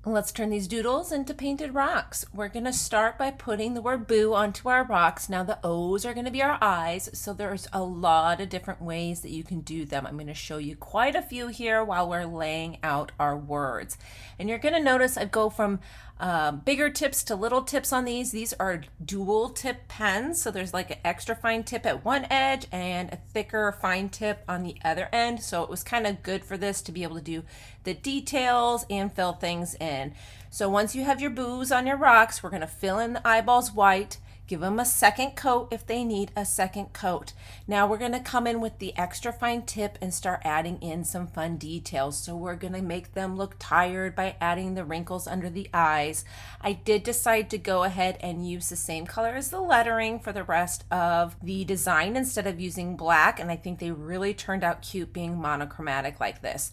Let's turn these doodles into painted rocks. We're going to start by putting the word boo onto our rocks. Now the O's are going to be our eyes, so there's a lot of different ways that you can do them. I'm going to show you quite a few here while we're laying out our words. And you're going to notice I go from bigger tips to little tips on these. These are dual tip pens, so there's like an extra fine tip at one edge and a thicker fine tip on the other end. So it was kind of good for this to be able to do the details and fill things in. So once you have your boos on your rocks, we're going to fill in the eyeballs white. Give them a second coat if they need a second coat. Now we're going to come in with the extra fine tip and start adding in some fun details. So we're going to make them look tired by adding the wrinkles under the eyes. I did decide to go ahead and use the same color as the lettering for the rest of the design instead of using black, and I think they really turned out cute being monochromatic like this.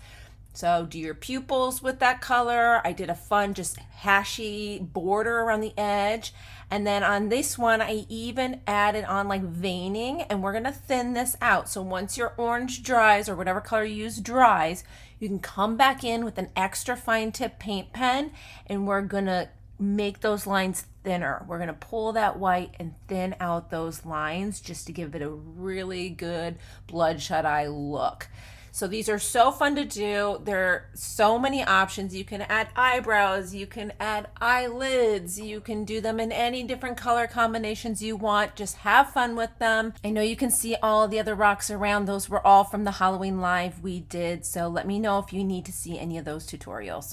So do your pupils with that color. I did a fun just hashy border around the edge. And then on this one, I even added on like veining, and we're gonna thin this out. So once your orange dries, or whatever color you use dries, you can come back in with an extra fine tip paint pen, and we're gonna make those lines thinner. We're gonna pull that white and thin out those lines just to give it a really good bloodshot eye look. So these are so fun to do. There are so many options. You can add eyebrows, you can add eyelids, you can do them in any different color combinations you want. Just have fun with them. I know you can see all the other rocks around. Those were all from the Halloween Live we did. So let me know if you need to see any of those tutorials.